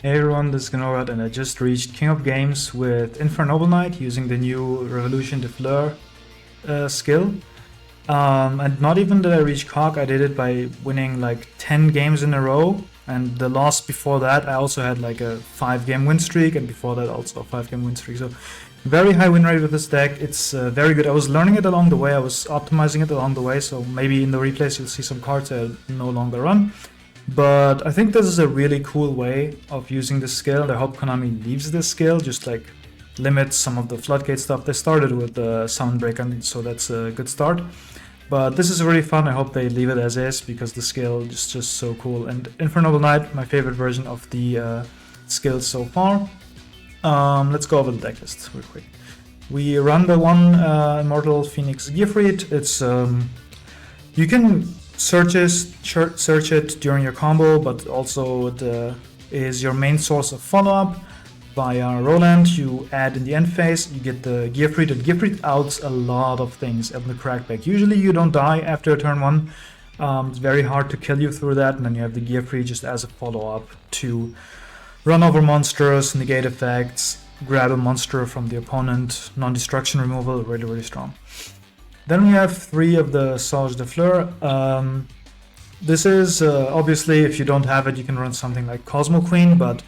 Hey everyone, this is Gnorad and I just reached King of Games with Infernoble Knight using the new Revolution de Fleur skill. And not even did I reach Cock, I did it by winning like 10 games in a row. And the loss before that, I also had like a 5-game win streak, and before that also a 5-game win streak. So very high win rate with this deck. It's very good. I was learning it along the way, I was optimizing it along the way, so maybe in the replays you'll see some cards I no longer run. But I think this is a really cool way of using this skill, and I hope Konami leaves this skill, just like limits some of the floodgate stuff. They started with the Summon Breaker, so that's a good start. But this is really fun. I hope they leave it as is because the skill is just so cool. And Infernoble Knight, my favorite version of the skills so far. Let's go over the deck list real quick. We run the one Immortal Phoenix Gearfried. It's you can search it during your combo, but also it is your main source of follow-up. Via Roland, you add in the end phase, you get the Gearfried, and Gearfried outs a lot of things in the crackback. Usually you don't die after turn 1, it's very hard to kill you through that, and then you have the Gearfried just as a follow-up to run over monsters, negate effects, grab a monster from the opponent, non-destruction removal, really, really strong. Then we have 3 of the Sage de Fleur. This is obviously, if you don't have it, you can run something like Cosmo Queen, but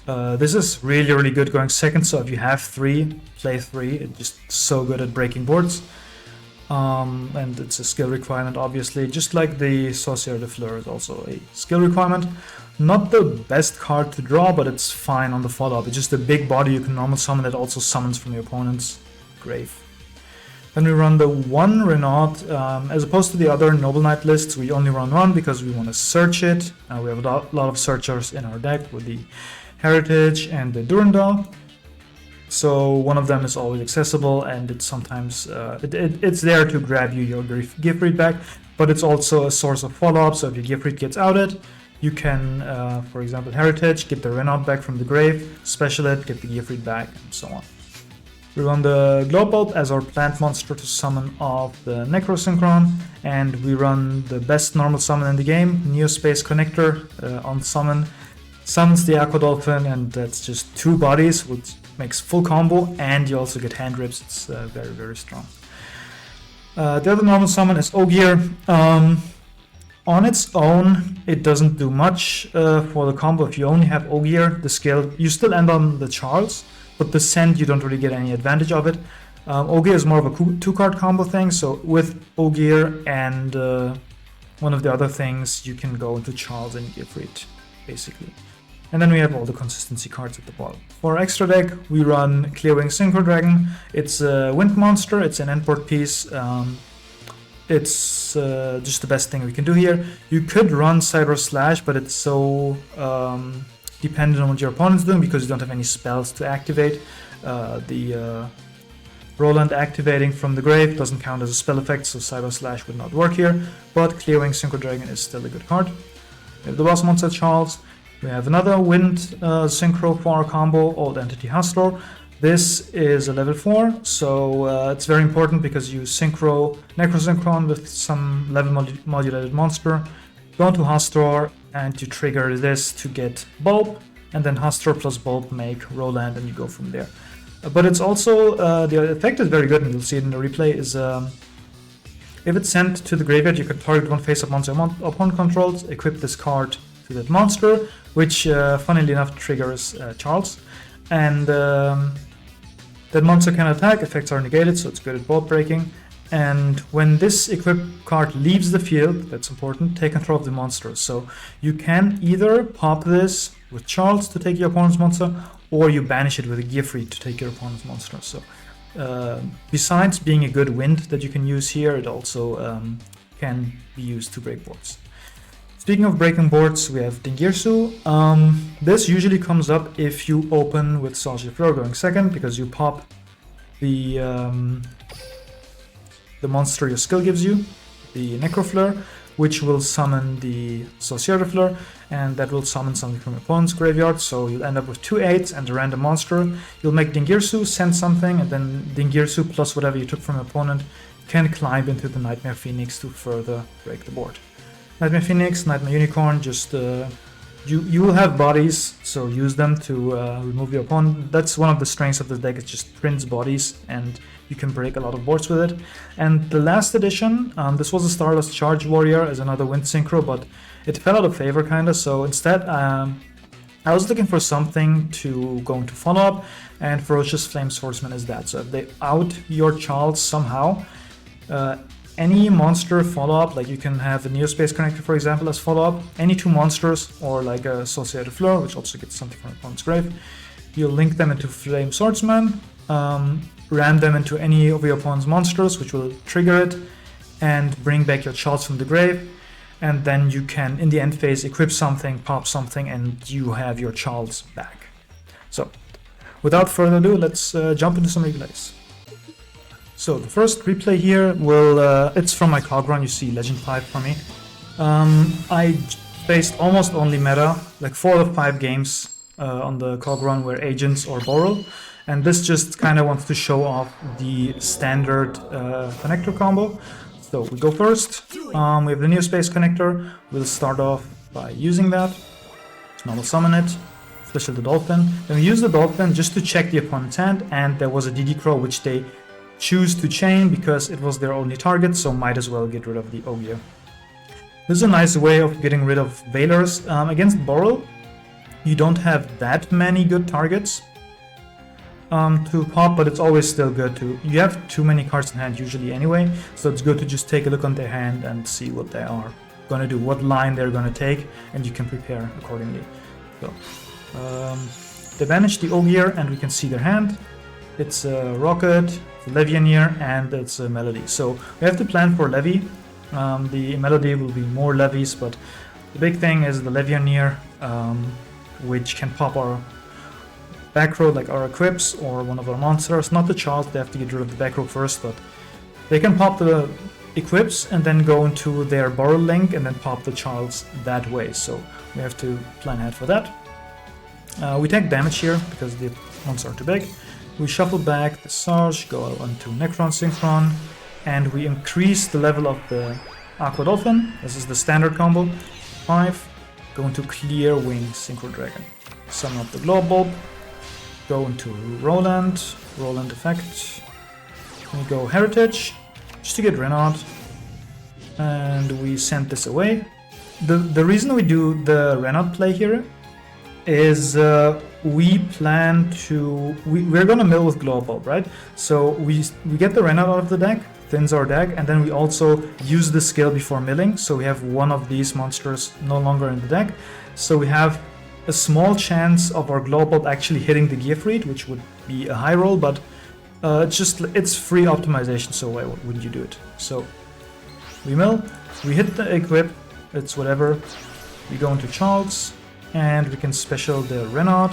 this is really, really good going second. So if you have 3, play 3. It's just so good at breaking boards. And it's a skill requirement, obviously, just like the Sorcier de Fleur is also a skill requirement. Not the best card to draw, but it's fine on the follow-up. It's just a big body you can normal summon that also summons from your opponent's grave. Then we run the 1 Renault. As opposed to the other Noble Knight lists, we only run 1 because we want to search it. We have a lot of searchers in our deck with the Heritage and the Durandal. So one of them is always accessible, and it's sometimes it's there to grab you your Gearfried back, but it's also a source of follow-up. So if your Gearfried gets outed, you can, for example, Heritage, get the Renault back from the grave, special it, get the Gearfried back, and so on. We run the Glowbolt as our plant monster to summon off the Necrosynchron, and we run the best normal summon in the game, Neospace Connector on summon. Summons the Aqua Dolphin, and that's just 2 bodies, which makes full combo, and you also get hand rips. It's very, very strong. The other normal summon is Ogier. On its own, it doesn't do much for the combo. If you only have Ogier, the skill, you still end on the Charles, but the Send, you don't really get any advantage of it. Ogier is more of a 2-card combo thing, so with Ogier and one of the other things, you can go into Charles and Gearfried, basically. And then we have all the consistency cards at the bottom. For our extra deck, we run Clearwing Synchro Dragon. It's a wind monster, it's an endboard piece. It's just the best thing we can do here. You could run Cyber Slash, but it's so dependent on what your opponent's doing because you don't have any spells to activate. The Roland activating from the grave doesn't count as a spell effect, so Cyber Slash would not work here. But Clearwing Synchro Dragon is still a good card. We have the boss monster Charles. We have another wind synchro for our combo, Old Entity Hustler. This is a level 4, so it's very important because you synchro Necrosynchron with some level modulated monster, go into Hustler, and you trigger this to get Bulb, and then Hustler plus Bulb make Roland, and you go from there. But it's also, the effect is very good, and you'll see it in the replay, is if it's sent to the graveyard, you can target one face-up monster opponent controls, equip this card to that monster, which funnily enough triggers Charles, and that monster can attack, effects are negated, so it's good at board breaking. And when this equipped card leaves the field, that's important, take control of the monster. So you can either pop this with Charles to take your opponent's monster, or you banish it with a Gearfried to take your opponent's monster. So besides being a good wind that you can use here, it also can be used to break boards. Speaking of breaking boards, we have Dingirsu. This usually comes up if you open with Sage de Fleur going second, because you pop the monster your skill gives you, the Necrofleur, which will summon the Sorcier de Fleur, and that will summon something from your opponent's graveyard, so you'll end up with 2 8s and a random monster. You'll make Dingirsu, send something, and then Dingirsu plus whatever you took from your opponent can climb into the Nightmare Phoenix to further break the board. Nightmare Phoenix, Nightmare Unicorn, just you will have bodies, so use them to remove your opponent. That's one of the strengths of the deck. It just prints bodies, and you can break a lot of boards with it. And the last edition, this was a Starless Charge Warrior as another Wind Synchro, but it fell out of favor kinda. So instead, I was looking for something to go into follow-up, and Ferocious Flame Swordsman is that. So if they out your Charles somehow, any monster follow-up, like you can have a Neospace Connector, for example, as follow-up, any two monsters, or like a Associated Fleur, which also gets something from opponent's grave, you'll link them into Flame Swordsman, ram them into any of your opponent's monsters, which will trigger it, and bring back your Charles from the grave, and then you can, in the end phase, equip something, pop something, and you have your Charles back. So, without further ado, let's jump into some replays. So the first replay here will, it's from my cog run. You see Legend 5 for me. I faced almost only meta, like 4 of 5 games on the cog run were Agents or Boral. And this just kind of wants to show off the standard connector combo. So we go first. We have the Neospace Connector. We'll start off by using that. Normal summon it. Special the Dolphin. Then we use the Dolphin just to check the opponent's hand, and there was a DD Crow which they choose to chain because it was their only target, so might as well get rid of the Ogier. This is a nice way of getting rid of Veilers. Against Boral, you don't have that many good targets to pop, but it's always still good to... You have too many cards in hand usually anyway, so it's good to just take a look on their hand and see what they are gonna do, what line they're gonna take, and you can prepare accordingly. So, they banish the Ogier and we can see their hand. It's a Rocket, it's a Levianeer, and it's a Melody. So we have to plan for Levy. The Melody will be more levies, but the big thing is the Levianeer, which can pop our back row, like our equips or one of our monsters. Not the Charles, they have to get rid of the back row first, but they can pop the equips and then go into their Boral link and then pop the Charles that way. So we have to plan ahead for that. We take damage here because the monsters are too big. We shuffle back the Sarge, go onto Necron Synchron, and we increase the level of the Aqua Dolphin. This is the standard combo. 5, go into Clear Wing Synchro Dragon. Summon up the Glow Bulb, go into Roland effect. We go Heritage, just to get Renaud, and we send this away. The reason we do the Renaud play here is we plan to... We're gonna mill with Glow Bulb, right? So we get the Renaud out of the deck, thins our deck, and then we also use the skill before milling, so we have one of these monsters no longer in the deck. So we have a small chance of our Glow Bulb actually hitting the Gearfried, which would be a high roll, but it's free optimization, so why wouldn't you do it? So we mill, we hit the equip, it's whatever, we go into Charles, and we can special the Renaud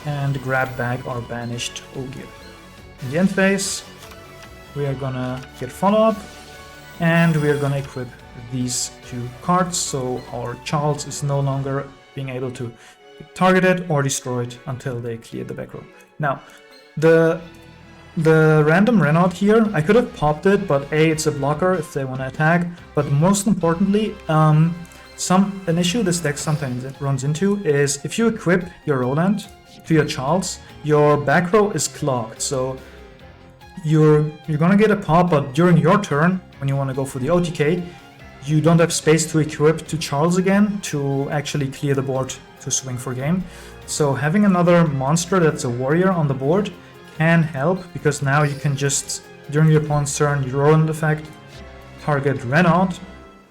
and grab back our banished Ogier. In the end phase, we are gonna get follow-up, and we are gonna equip these 2 cards, so our Charles is no longer being able to be targeted or destroyed until they clear the back row. Now, the random Renaud here, I could have popped it, but A, it's a blocker if they want to attack, but most importantly, an issue this deck sometimes runs into is if you equip your Roland to your Charles, your back row is clogged. So you're gonna get a pop, but during your turn, when you want to go for the OTK, you don't have space to equip to Charles again to actually clear the board to swing for game. So having another monster that's a warrior on the board can help, because now you can just, during your opponent's turn, you Roland effect, target Renaud,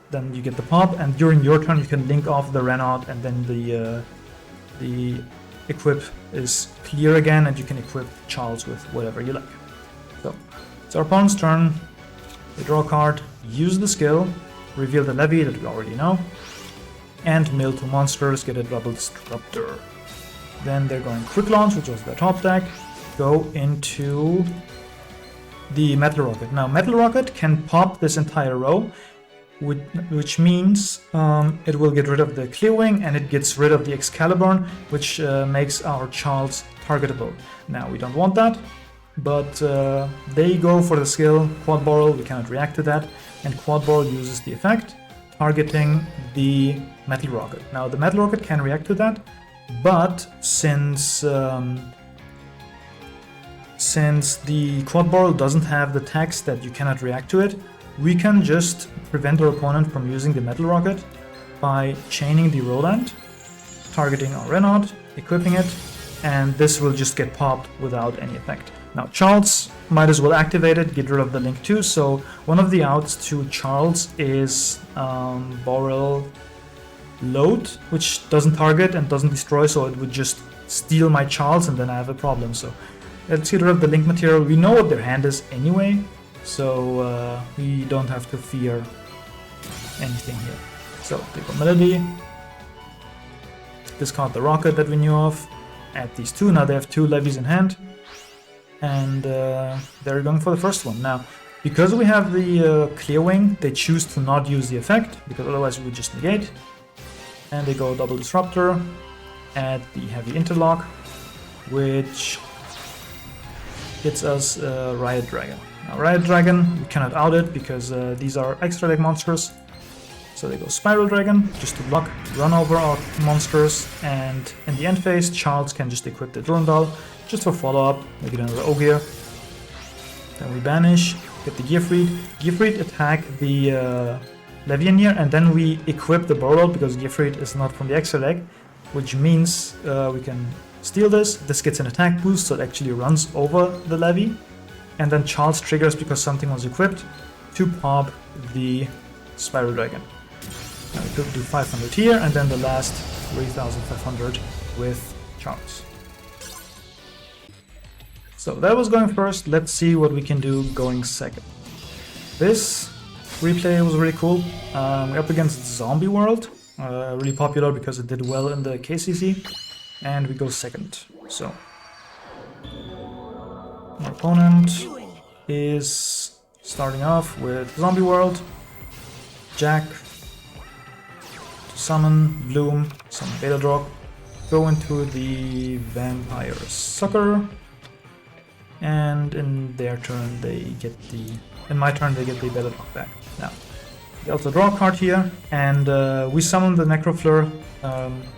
then you get the pop, and during your turn you can link off the Renaud, and then the equip is clear again, and you can equip Charles with whatever you like. So it's our opponent's turn. We draw a card, use the skill, reveal the Levy that we already know, and mill 2 monsters, get a double Disruptor. Then they're going Quick Launch, which was the top deck, go into the Metal Rocket. Now Metal Rocket can pop this entire row, which means it will get rid of the Clear Wing, and it gets rid of the Excalibur, which makes our Charles targetable. Now we don't want that, but they go for the skill Quad Boral, we cannot react to that, and Quad Boral uses the effect targeting the Metal Rocket. Now the Metal Rocket can react to that, but since the Quad Barrel doesn't have the text that you cannot react to it, we can just prevent our opponent from using the Metal Rocket by chaining the Roland, targeting our Renault, equipping it, and this will just get popped without any effect. Now Charles might as well activate it, get rid of the link too, so one of the outs to Charles is Barrel Load, which doesn't target and doesn't destroy, so it would just steal my Charles and then I have a problem. So let's get rid of the link material. We know what their hand is anyway, so we don't have to fear anything here. So take a Melody, discard the Rocket that we knew of, add these two. Now they have two levies in hand, and they're going for the first one. Now, because we have the Clear Wing, they choose to not use the effect, because otherwise we would just negate. And they go Double Disruptor, add the Heavy Interlock, which gets us Riot Dragon. Now Riot Dragon, we cannot out it because these are extra deck monsters. So they go Spiral Dragon, just to block, run over our monsters, and in the end phase, Charles can just equip the Durandal, just for follow-up, make it another Ogier. Then we banish, get the Gearfried. Gearfried attack the Levianir, and then we equip the Borrel, because Gearfried is not from the extra deck, which means we can steal this. This gets an attack boost, so it actually runs over the Levy. And then Charles triggers because something was equipped to pop the Spiral Dragon. Now we could do 500 here, and then the last 3500 with Charles. So that was going first. Let's see what we can do going second. This replay was really cool. We're up against Zombie World, really popular because it did well in the KCC, and we go second. So our opponent is starting off with Zombie World, Jack, to summon, Bloom, summon Beta Drop, go into the Vampire Sucker, and in their turn they get the, in my turn they get the Beta Drop back. Now, they also draw a card here, and we summon the Necrofleur,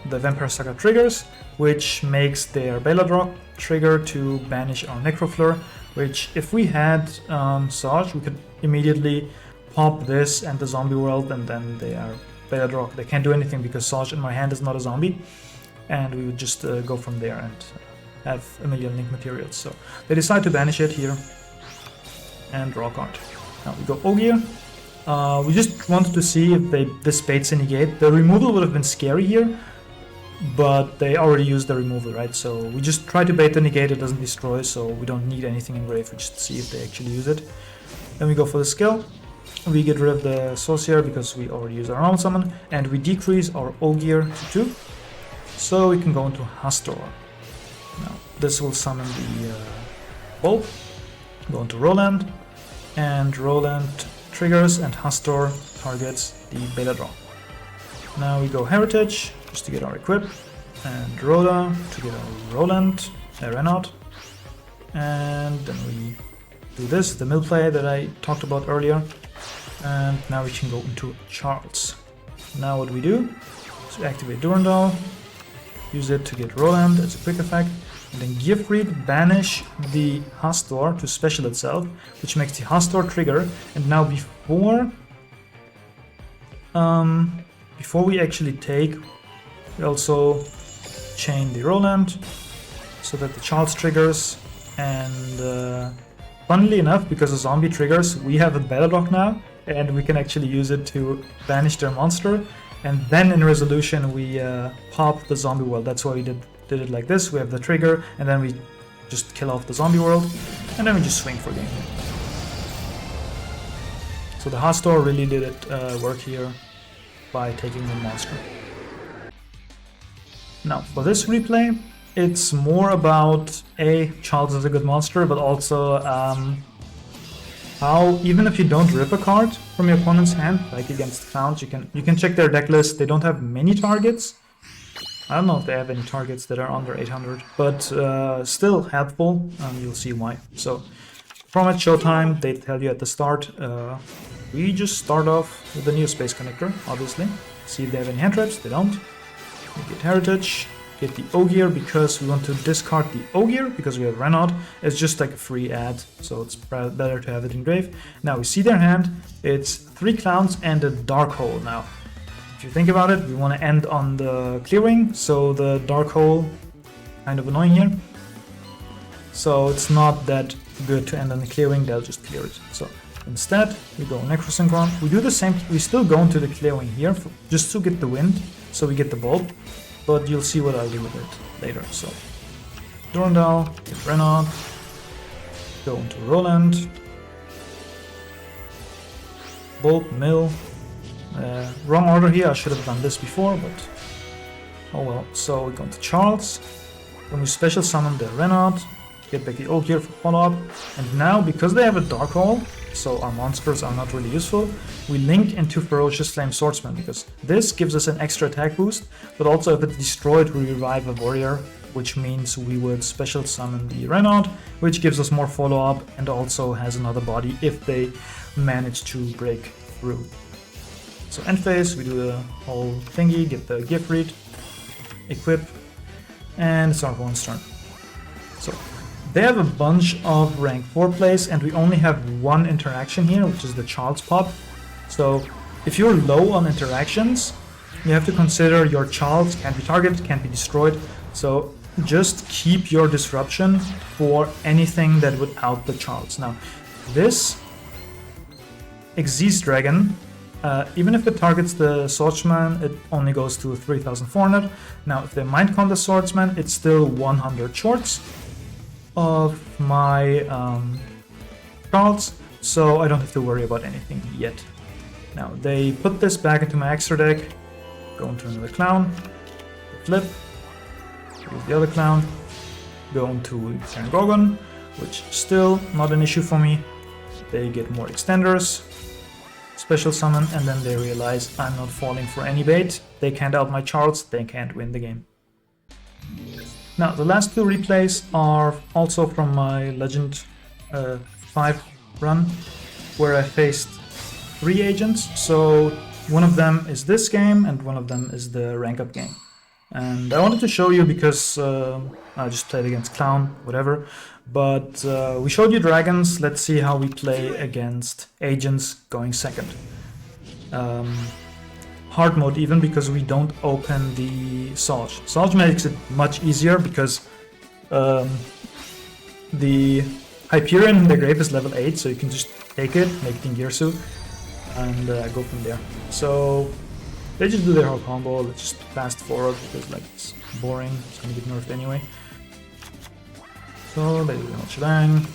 the Vampire Sucker triggers, which makes their Beladrock trigger to banish our Necrofleur, which if we had Sarge, we could immediately pop this and the Zombie World, and then they are Beladrock. They can't do anything because Sarge in my hand is not a zombie, and we would just go from there and have a million link materials. So they decide to banish it here and draw a card. Now we go Ogier. We just wanted to see if this baits a negate. The removal would have been scary here, but they already used the removal, right? So we just try to bait the negate, it doesn't destroy, so we don't need anything in grave, we just see if they actually use it. Then we go for the skill. We get rid of the Sorcerer because we already used our normal summon, and we decrease our Ogier to 2, so we can go into Hastor. Now this will summon the Bulb, go into Roland, and Roland triggers and Hastor targets the Beta Drop. Now we go Heritage, just to get our equip, and Rhoda to get our Roland, Renault, and then we do this, the mill play that I talked about earlier, and now we can go into Charles. Now what we do is we activate Durandal, use it to get Roland as a quick effect, and then Gearfried banish the Hastor to special itself, which makes the Hastor trigger, and now before we actually take, we also chain the Roland so that the Charles triggers, and funnily enough, because the zombie triggers, we have a Beladrock now, and we can actually use it to banish their monster, and then in resolution we pop the Zombie World. That's why we did it like this. We have the trigger, and then we just kill off the Zombie World, and then we just swing for game. So the Hastor really did it work here by taking the monster. Now for this replay, it's more about Charles is a good monster, but also how even if you don't rip a card from your opponent's hand, like against Clowns, you can check their deck list. They don't have many targets. I don't know if they have any targets that are under 800, but still helpful, and you'll see why. So, Performage Showtime, they tell you at the start we just start off with the Neo Space Connector, obviously. See if they have any hand traps, they don't. We get Heritage, get the Ogier because we want to discard the Ogier because we have Renaud. It's just like a free add, so it's better to have it in grave. Now we see their hand, it's 3 Clowns and a Dark Hole. Now, if you think about it, we want to end on the clearing, so the Dark Hole kind of annoying here. So it's not that good to end on the clearing, they'll just clear it. So instead, we go Necrosynchron. We do the same, we still go into the clearing here just to get the wind, so we get the bulb. But you'll see what I'll do with it later. So Durandal, get Renaud, go into Roland, Bulb, Mill. Wrong order here, I should have done this before, but oh well. So we go into Charles, then we special summon the Renaud, get back the Ogier for follow-up, and now because they have a Dark Hole, so our monsters are not really useful, we link into Ferocious Flame Swordsman, because this gives us an extra attack boost, but also if it's destroyed we revive a warrior, which means we would special summon the Renaud, which gives us more follow-up and also has another body if they manage to break through. So end phase, we do the whole thingy, get the gift read, equip, and start one's turn. So they have a bunch of rank 4 plays and we only have one interaction here, which is the Charles pop. So if you're low on interactions, you have to consider your Charles can't be targeted, can't be destroyed. So just keep your disruption for anything that would out the Charles. Now, this Xyz Dragon, even if it targets the Swordsman, it only goes to 3400. Now, if they Mind Con the Swordsman, it's still 100 shorts of my Charles, so I don't have to worry about anything yet. Now, they put this back into my extra deck, go into another Clown, flip, use the other Clown, go into Karen Gorgon, which still not an issue for me. They get more extenders, special summon, and then they realize I'm not falling for any bait. They can't out my Charles, they can't win the game. Now, the last 2 replays are also from my Legend 5 run, where I faced 3 agents. So one of them is this game, and one of them is the Rankup game. And I wanted to show you because I just played against Clown, whatever. But we showed you dragons, let's see how we play against agents going second. Hard mode even, because we don't open the Solge. Solge makes it much easier because the Hyperion in the grave is level 8, so you can just take it, make Dingirsu, and go from there. So they just do their whole combo, let's just fast forward because like it's boring, it's gonna get nerfed anyway. So they do the whole shebang,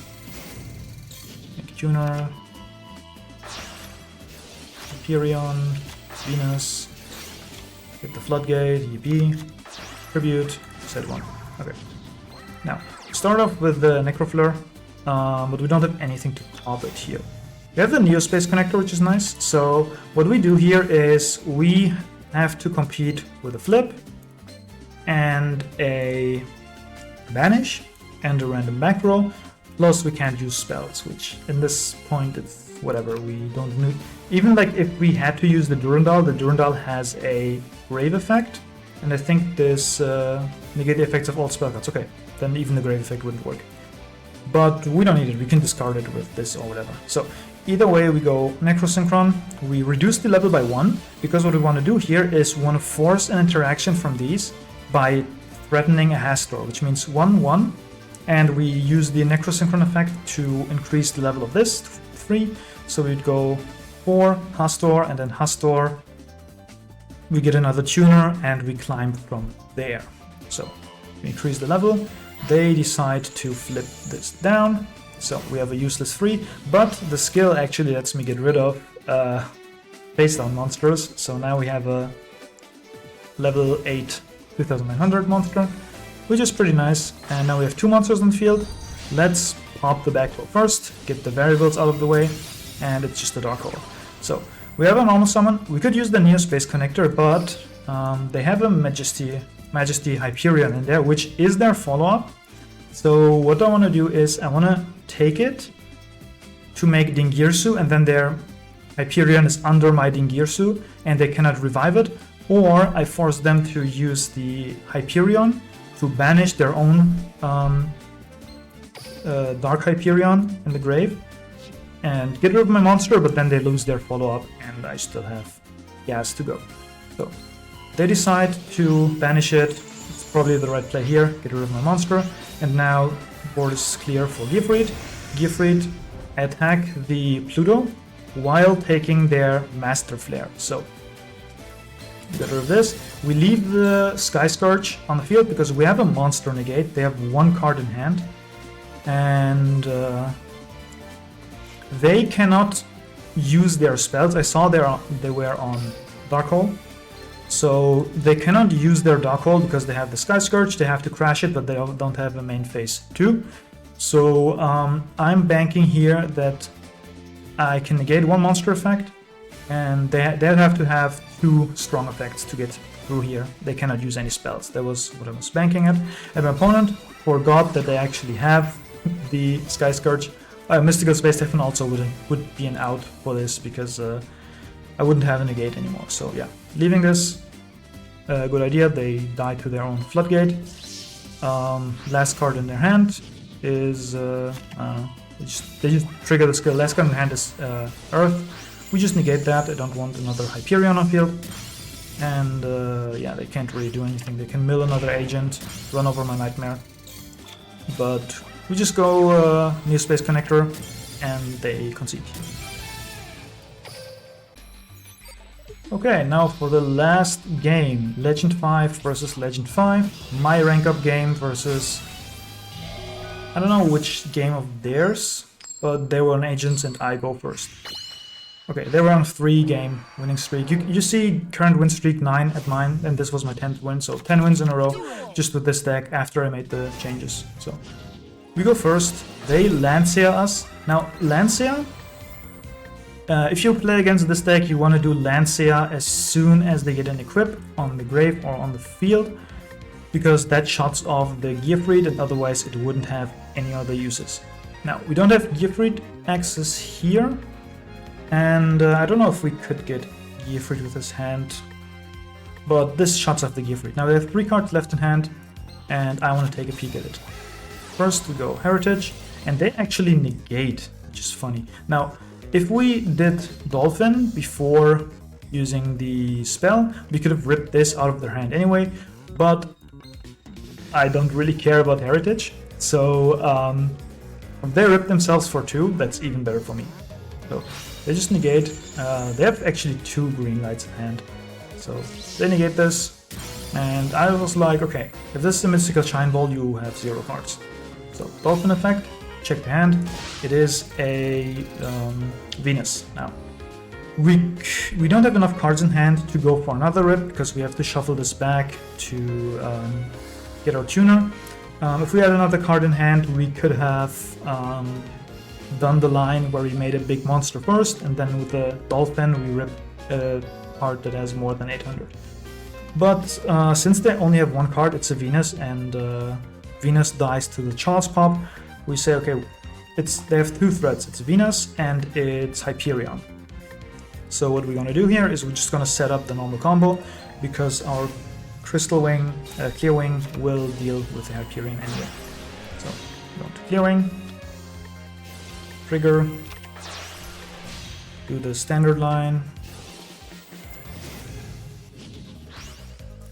make tuner, Hyperion, Venus, get the Floodgate, EP, Tribute, set 1. Okay. Now, start off with the Necrofleur, but we don't have anything to top it here. We have the Neo Space Connector, which is nice. So what we do here is we have to compete with a Flip and a Banish and a random back row. Plus we can't use spells, which in this point it's whatever, we don't need. Even like if we had to use the Durandal has a Grave effect, and I think this negate the effects of all spell cards. Okay, then even the Grave effect wouldn't work. But we don't need it, we can discard it with this or whatever. So either way, we go Necrosynchron, we reduce the level by 1, because what we want to do here is we want to force an interaction from these by threatening a Hastor, which means 1/1, and we use the Necrosynchron effect to increase the level of this to 3. So we'd go 4, Hastor, and then Hastor, we get another tuner, and we climb from there. So we increase the level, they decide to flip this down, so we have a useless 3, but the skill actually lets me get rid of face down monsters, so now we have a level 8 2900 monster, which is pretty nice, and now we have 2 monsters on the field. Let's pop the back row first, get the variables out of the way, and it's just a Dark Hole. So we have a normal summon, we could use the Neo Space Connector, but they have a Majesty Hyperion in there, which is their follow-up. So what I want to do is I want to take it to make Dingirsu, and then their Hyperion is under my Dingirsu and they cannot revive it, or I force them to use the Hyperion to banish their own Dark Hyperion in the grave and get rid of my monster, but then they lose their follow-up and I still have gas to go. So they decide to banish it. It's probably the right play here, get rid of my monster, and now board is clear for Gifrid. Gifrid attack the Pluto while taking their Master Flare. So get rid of this. We leave the Sky Scourge on the field because we have a monster negate. They have one card in hand, and they cannot use their spells. I saw they were on Darkhold, so they cannot use their Darkhold because they have the Sky Scourge. They have to crash it, but they don't have a main phase 2. So I'm banking here that I can negate one monster effect, and they have to have 2 strong effects to get through here. They cannot use any spells. That was what I was banking at. And my opponent forgot that they actually have the Sky Scourge. Mystical Space Typhon also would be an out for this because I wouldn't have a negate anymore. So yeah, leaving this, good idea. They die to their own Floodgate. Last card in their hand is they just trigger the skill. Last card in hand is Earth. We just negate that. I don't want another Hyperion on field. And yeah, they can't really do anything. They can mill another agent, run over my Nightmare. But we just go New Space Connector and they concede. Okay, now for the last game. Legend 5 versus Legend 5. My Rankup game versus... I don't know which game of theirs, but they were on agents and I go first. Okay, they were on a 3-game winning streak. You see current win streak 9 at mine, and this was my 10th win, so 10 wins in a row just with this deck after I made the changes. So we go first. They Lancea us. Now Lancea, if you play against this deck, you want to do Lancea as soon as they get an equip on the grave or on the field, because that shuts off the Gifrid, and otherwise it wouldn't have any other uses. Now, we don't have Gifrid access here, and I don't know if we could get Gifrid with his hand, but this shuts off the Gifrid. Now, we have 3 cards left in hand, and I want to take a peek at it. First, we go Heritage, and they actually negate, which is funny. Now, if we did Dolphin before using the spell, we could have ripped this out of their hand anyway, but I don't really care about Heritage, so if they rip themselves for 2, that's even better for me. So they just negate. They have actually 2 green lights in hand, so they negate this, and I was like, okay, if this is a Mystical Shine Ball, you have 0 cards. So Dolphin effect, check the hand. It is a Venus. Now we don't have enough cards in hand to go for another rip because we have to shuffle this back to get our tuner. If we had another card in hand, we could have done the line where we made a big monster first, and then with the Dolphin we rip a card that has more than 800. But since they only have 1 card, it's a Venus, and Venus dies to the Charles Pop, we say, okay, they have 2 threats. It's Venus and it's Hyperion. So what we're going to do here is we're just going to set up the normal combo, because our Crystal Wing, Clear Wing will deal with the Hyperion anyway. So, go to Clear Wing, trigger, do the standard line,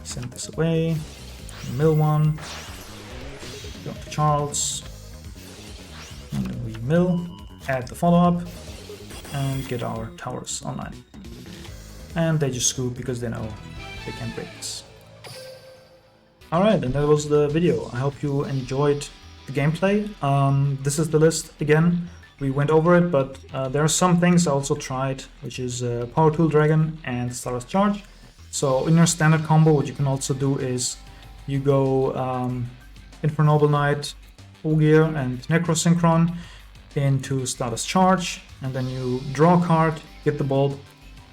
send this away, mill 1, go to Charles, and then we mill, add the follow-up, and get our towers online. And they just scoop because they know they can't break this. Alright, and that was the video. I hope you enjoyed the gameplay. This is the list again. We went over it, but there are some things I also tried, which is Power Tool Dragon and Stardust Charge. So in your standard combo, what you can also do is you go Infernoble Knight, Ogier, and Necrosynchron into Stardust Charge, and then you draw a card, get the bulb,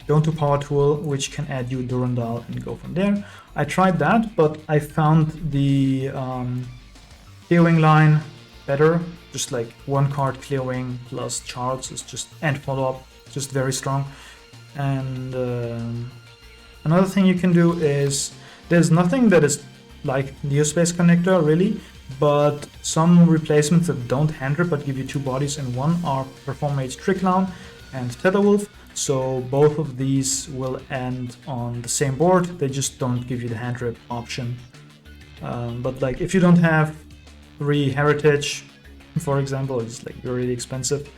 go into Power Tool, which can add you Durandal, and go from there. I tried that, but I found the Clearwing line better. Just like 1 card Clearwing plus Charles is just, and follow-up just very strong. And another thing you can do is, there's nothing that is like Neospace Connector really, but some replacements that don't hand rip but give you two bodies in one are Performage Trickclown and Tetherwolf. So both of these will end on the same board, they just don't give you the hand rip option. But like if you don't have 3 heritage, for example, it's like really expensive,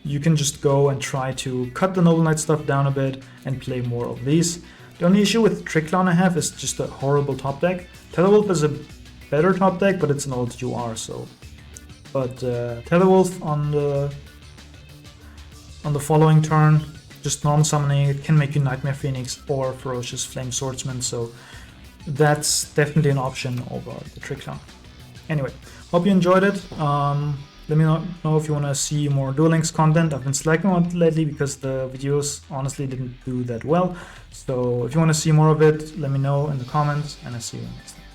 you can just go and try to cut the Noble Knight stuff down a bit and play more of these. The only issue with Trickclown I have is just a horrible top deck. Tetherwolf is a better top deck, but it's an old UR, so. But Tetherwolf on the following turn, just normal summoning, it can make you Nightmare Phoenix or Ferocious Flame Swordsman, so that's definitely an option over the Trickclown. Anyway, hope you enjoyed it. Let me know if you want to see more Duel Links content. I've been slacking on it lately because the videos honestly didn't do that well. So if you want to see more of it, let me know in the comments, and I'll see you next time.